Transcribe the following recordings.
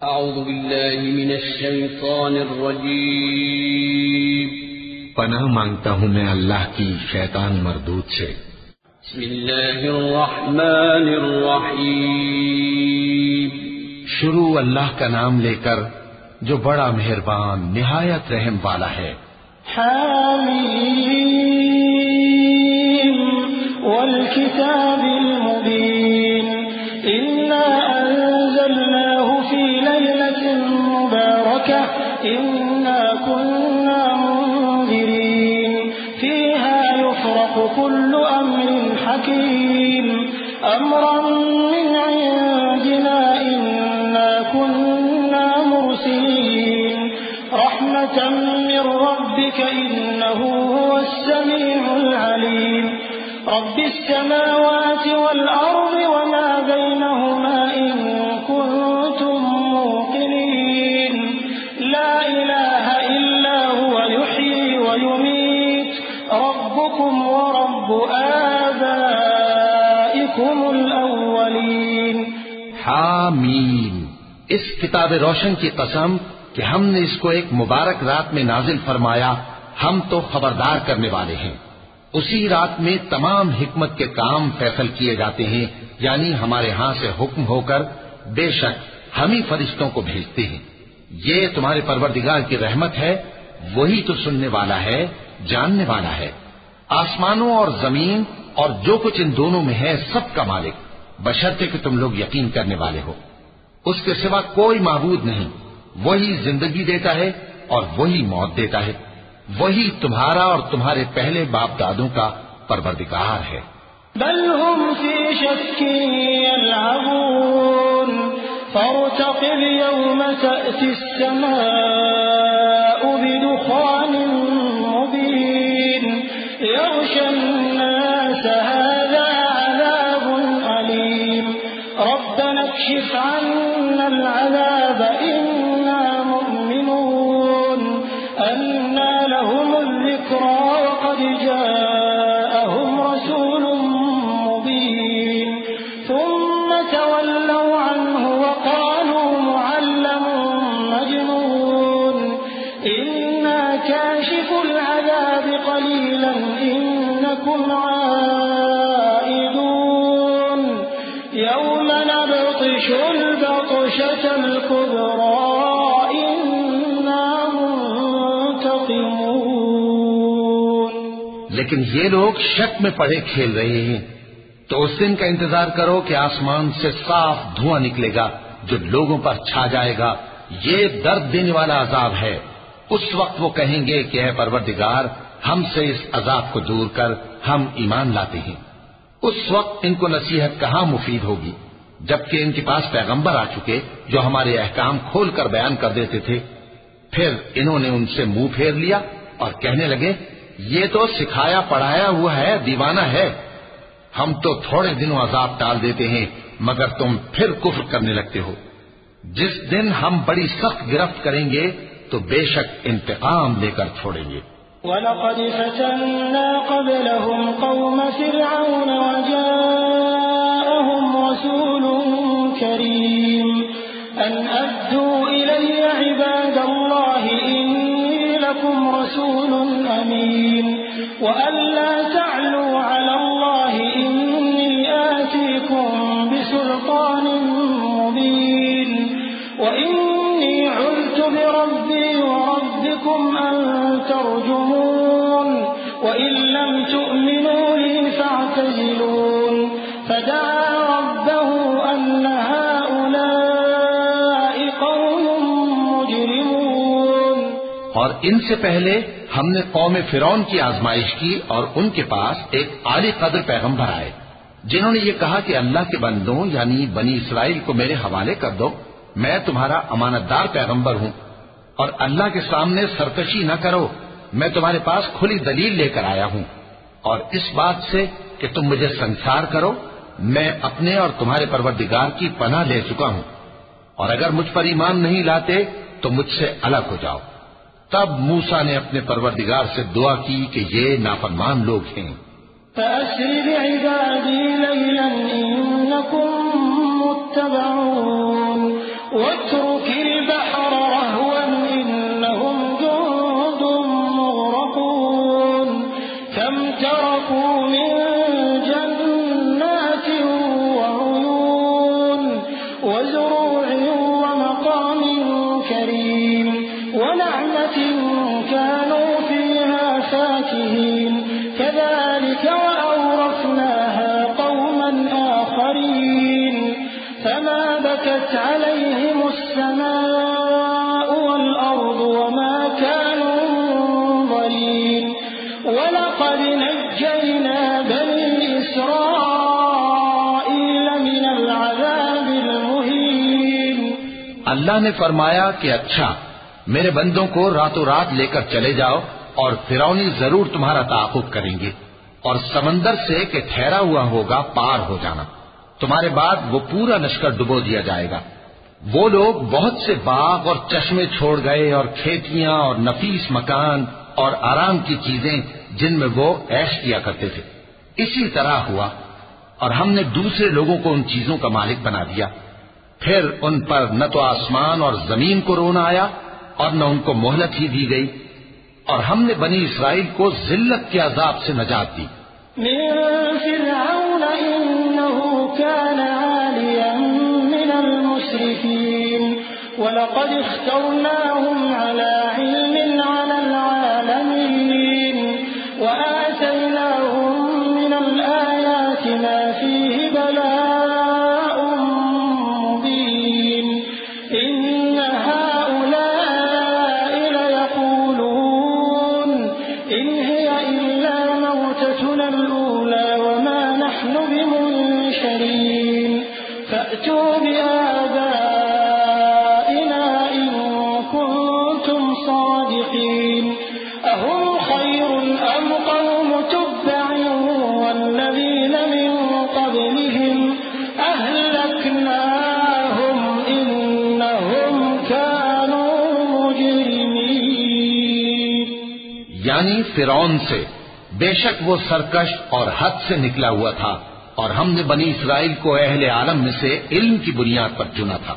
اعوذ باللہ من الشیطان الرجیم پناہ مانگتا ہوں میں اللہ کی شیطان مردود سے۔ بسم اللہ الرحمن الرحیم شروع اللہ کا نام لے کر جو بڑا مہربان نہایت رحم والا ہے۔ حامیم والکتاب المبین انا انزلناه في ليلة مباركة انا كنا منذرين فيها يفرق كل امر حكيم امرا من عندنا انا كنا مرسلين رحمة من ربك إنه هو السميع العليم رب السماوات والأرض وما بينهما إن كنتم موقنين لا إله إلا هو يحيي ويميت ربكم ورب آبائكم الأولين حامیم، اس کتاب روشن کی قسم کہ ہم نے اس کو ایک مبارک رات میں نازل فرمایا، ہم تو خبردار کرنے والے ہیں۔ اسی رات میں تمام حکمت کے کام فیصل کیے جاتے ہیں، یعنی ہمارے ہاں سے حکم ہو کر بے شک ہم ہی فرشتوں کو بھیجتے ہیں۔ یہ تمہارے پروردگار کی رحمت ہے، وہی تو سننے والا ہے، جاننے والا ہے۔ آسمانوں اور زمین اور جو کچھ ان دونوں میں ہے سب کا مالک، بشرطے کہ تم لوگ یقین کرنے والے ہو۔ اس کے سوا کوئی معبود نہیں، وہی زندگی دیتا ہے اور وہی موت دیتا ہے، وہی تمہارا اور تمہارے پہلے باپ دادوں کا پروردگار ہے۔ بل هم في شك يلعبون فارتقب يوم تأتي السماء بدخان مبين يغشى الناس هذا عذاب أليم ربنا اكشف عنا العذاب إنا مؤمنون أنى لهم الذكرى وقد جاءهم رسول مبين ثم تولوا عنه وقالوا معلم مجنون إنا كاشف العذاب قليلا إنكم عائدون يوم نبطش البطشة الكبرى إنا منتقمون۔ لیکن یہ لوگ شک میں پڑے کھیل رہے ہیں، تو اس دن کا انتظار کرو کہ آسمان سے صاف دھواں نکلے گا جو لوگوں پر چھا جائے گا، یہ درد دینے والا عذاب ہے۔ اس وقت وہ کہیں گے کہ اے پروردگار، ہم سے اس عذاب کو دور کر، ہم ایمان لاتے ہیں۔ اس وقت ان کو نصیحت کہاں مفید ہوگی، جبکہ ان کے پاس پیغمبر آ چکے جو ہمارے احکام کھول کر بیان کر دیتے تھے۔ پھر انہوں نے ان سے منہ پھیر لیا اور کہنے لگے یہ تو سکھایا پڑھایا ہوا ہے، دیوانہ ہے، ہم تو تھوڑے دنوں عذاب ٹال دیتے ہیں مگر تم پھر کفر کرنے لگتے ہو۔ جس دن ہم بڑی سخت گرفت کریں گے تو بے شک انتقام لے کر چھوڑیں گے۔ وَلَقَدْ فَتَنَّا قَبْلَهُمْ قَوْمَ فِرْعَوْنَ وَجَاءَهُمْ رَسُولٌ كَرِيمٌ أَنْ أَدُّوا إِلَيَّ عِبَادَ اللَّهِ إِنِّي لَكُمْ رَسُولٌ أَمِينٌ وَأَنْ لَا تَعْلُوا عَلَى اللَّهِ إِنِّي آتِيكُمْ بِسُلْطَانٍ مُبِينٍ وَإِنِّي عُذْتُ بِرَبِّي وَرَبِّكُمْ أَن تَرْجُمُونِ وَإِن لَّمْ تُؤْمِنُوا لِي فَاعْتَزِلُونِ فَدَعَا رَبَّهُ أَنَّ هَٰؤُلَاءِ قَوْمٌ مُجْرِمُونَ۔ اور ان سے پہلے ہم نے قوم فرعون کی آزمائش کی اور ان کے پاس ایک عالی قدر پیغمبر آئے جنہوں نے یہ کہا کہ اللہ کے بندوں یعنی بنی اسرائیل کو میرے حوالے کر دو، میں تمہارا امانت دار پیغمبر ہوں، اور اللہ کے سامنے سرکشی نہ کرو، میں تمہارے پاس کھلی دلیل لے کر آیا ہوں، اور اس بات سے کہ تم مجھے سنسار کرو، میں اپنے اور تمہارے پروردگار کی پناہ لے چکا ہوں، اور اگر مجھ پر ایمان نہیں لاتے تو مجھ سے الگ ہو جاؤ۔ تب موسیٰ نے اپنے پروردگار سے دعا کی کہ یہ نافرمان لوگ ہیں۔ فَأَسْرِ بِعِبَادِي لَيْلًا إِنَّكُمْ مُتَّبَعُونَ وَاتْرُكِ البحر رهوا إنهم جند مغرقون كم تركوا من جنات وعيون وزروع ومقام كريم ونعمة كانوا فيها فاكهين كذلك وأورثناها قوما آخرين فما بكت عليهم السماء والأرض وما كانوا منظرين ولقد نجينا بني إسرائيل من العذاب المهين. اللہ نے فرمایا کہ اچھا میرے بندوں کو راتوں رات لے کر چلے جاؤ اور فرعونی ضرور تمہارا تعاقب کریں گے اور سمندر سے کہ ٹھہرا ہوا ہوگا پار ہو جانا. تمہارے بعد وہ پورا لشکر ڈبو دیا جائے گا. وہ لوگ بہت سے باغ اور چشمے چھوڑ گئے اور کھیتیاں اور نفیس مکان اور آرام کی چیزیں جن میں وہ عیش کیا کرتے تھے. اسی طرح ہوا اور ہم نے دوسرے لوگوں کو ان چیزوں کا مالک بنا دیا. پھر ان پر نہ تو آسمان اور زمین کو رونا آیا اور نہ ان کو مہلت ہی دی گئی اور ہم نے بنی اسرائیل کو ذلت کے عذاب سے نجات دی. من فرعون إنه كان عاليا من المسرفين ولقد اخترناهم على علم على العالمين وآتيناهم من الآيات ما فيه بلاء مبين إن هؤلاء ليقولون إن هي إلا موتتنا الأولى وما نحن بمنشرين فأتوا بآبائنا إن كنتم صادقين أهم خير أم قوم تبع والذين من قبلهم أهلكناهم إنهم كانوا مجرمين. یعنی فرعون سے بے شک وہ سرکش اور حد سے نکلا ہوا تھا اور ہم نے بنی اسرائیل کو اہل عالم میں سے علم کی بنیاد پر چنا تھا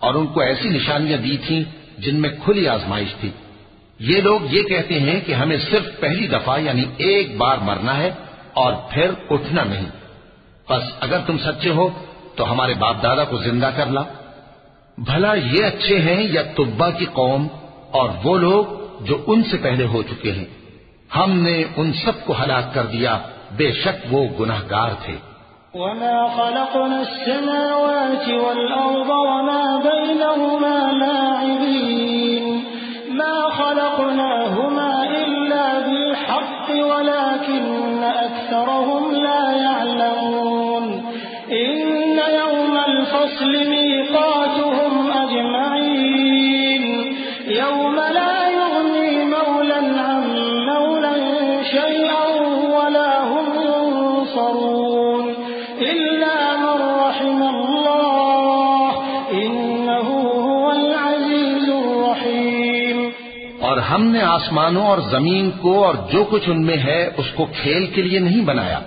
اور ان کو ایسی نشانیاں دی تھیں جن میں کھلی آزمائش تھی. یہ لوگ یہ کہتے ہیں کہ ہمیں صرف پہلی دفعہ یعنی ایک بار مرنا ہے اور پھر اٹھنا نہیں. بس اگر تم سچے ہو تو ہمارے باپ دادا کو زندہ کر لا. بھلا یہ اچھے ہیں یا تبا کی قوم اور وہ لوگ جو ان سے پہلے ہو چکے ہیں؟ ہم نے ان سب کو ہلاک کر دیا، بے شک وہ گناہگار تھے. وما خلقنا السماوات والأرض وما بينهما لاعبين ما خلقناهما إلا بالحق ولكن أكثرهم لا يعلمون إن يوم الفصل ميقاتهم أجمعين يوم لا يغني مولا عن مولا شيئا ولا هم ينصرون إلا من رحم الله إنه هو العزيز الرحيم. اور ہم نے آسمانوں اور زمین کو اور جو کچھ ان میں ہے اس کو کھیل کے لیے نہیں بنایا.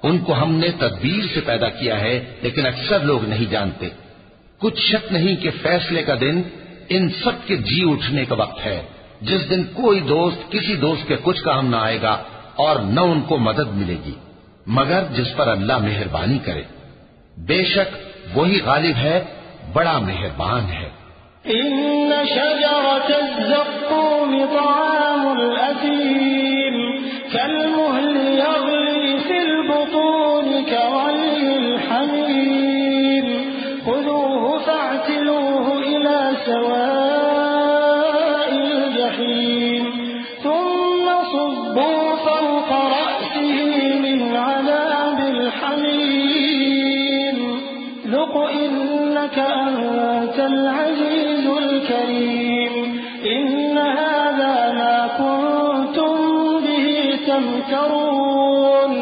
ان کو ہم نے تدبیر سے پیدا کیا ہے لیکن اکثر لوگ نہیں جانتے. کچھ شک نہیں کہ فیصلے کا دن ان سب کے جی اٹھنے کا وقت ہے جس دن کوئی دوست کسی دوست کے کچھ کام نہ آئے گا اور نہ ان کو مدد ملے گی مگر جس پر اللہ مہربانی کرے. بے شک وہی غالب ہے، بڑا مہربان ہے. إن شجرة الزقوم طعام الأثيم كالمهل يغلي في البطون كغلي الحميم خذوه فاعتلوه إلى سواء الجحيم ثم صبوا فوق رأسه من عذاب الحميم ذق إنك أنت العزيز الكريم إن هذا ما كنتم به تمترون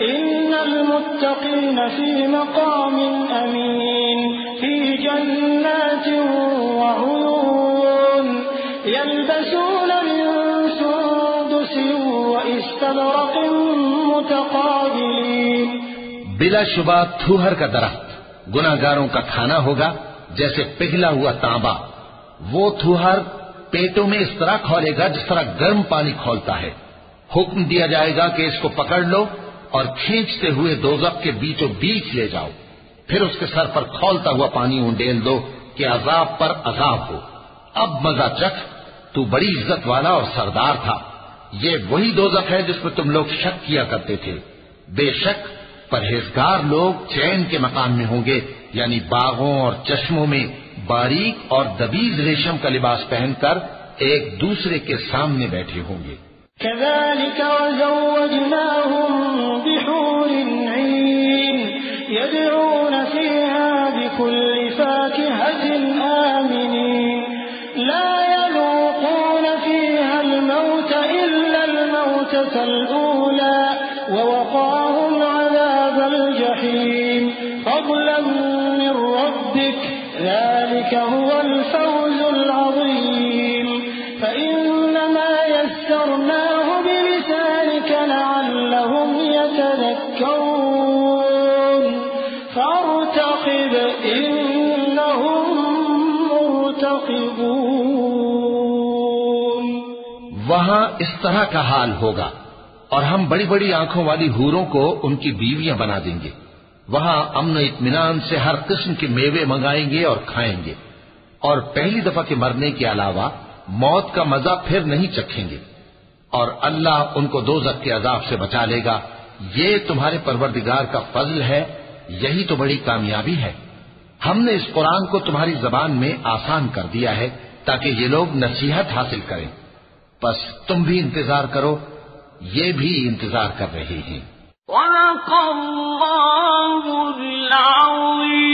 إن المتقين في مقام أمين في جنات وعيون يلبسون من سندس وإستبرق متقابلين. بلا شبہ تھوہر کا درخت گناہگاروں کا کھانا ہوگا جیسے پگھلا ہوا تانبا. وہ تھوہر پیٹوں میں اس طرح کھولے گا جس طرح گرم پانی کھولتا ہے. حکم دیا جائے گا کہ اس کو پکڑ لو اور کھینچتے ہوئے دوزخ کے بیچوں بیچ لے جاؤ. پھر اس کے سر پر کھولتا ہوا پانی اونڈیل دو کہ عذاب پر عذاب ہو. اب مزہ چکھ، تو بڑی عزت والا اور سردار تھا. یہ وہی دوزخ ہے جس میں تم لوگ شک کیا کرتے تھے. بے شک پرہیزگار لوگ چین کے مقام میں ہوں گے، یعنی باغوں اور چشموں میں باریک اور دبیز ریشم کا لباس پہن کر ایک دوسرے کے سامنے بیٹھے ہوں گے. كذلك وزوجناهم بحور عين يدعون فيها بكل فاكهة آمنين لا يذوقون فيها الموت إلا الموتة الأولى ووقاهم عذاب الجحيم فضلا من ربك ذلك هو الفوز العظيم فإنما يسرناه بلسانك لعلهم يتذكرون فارتقب إنهم مرتقبون. وہاں اس طرح کا حال ہوگا اور ہم بڑی بڑی آنکھوں والی حوروں کو ان کی بیویاں بنا دیں گے. وہاں امن و اطمینان سے ہر قسم کے میوے منگائیں گے اور کھائیں گے، اور پہلی دفعہ کے مرنے کے علاوہ موت کا مزہ پھر نہیں چکھیں گے. اور اللہ ان کو دوزخ کے عذاب سے بچا لے گا. یہ تمہارے پروردگار کا فضل ہے، یہی تو بڑی کامیابی ہے. ہم نے اس قرآن کو تمہاری زبان میں آسان کر دیا ہے تاکہ یہ لوگ نصیحت حاصل کریں. بس تم بھی انتظار کرو، یہ بھی انتظار کر رہے ہیں. صدق اللہ العظیم.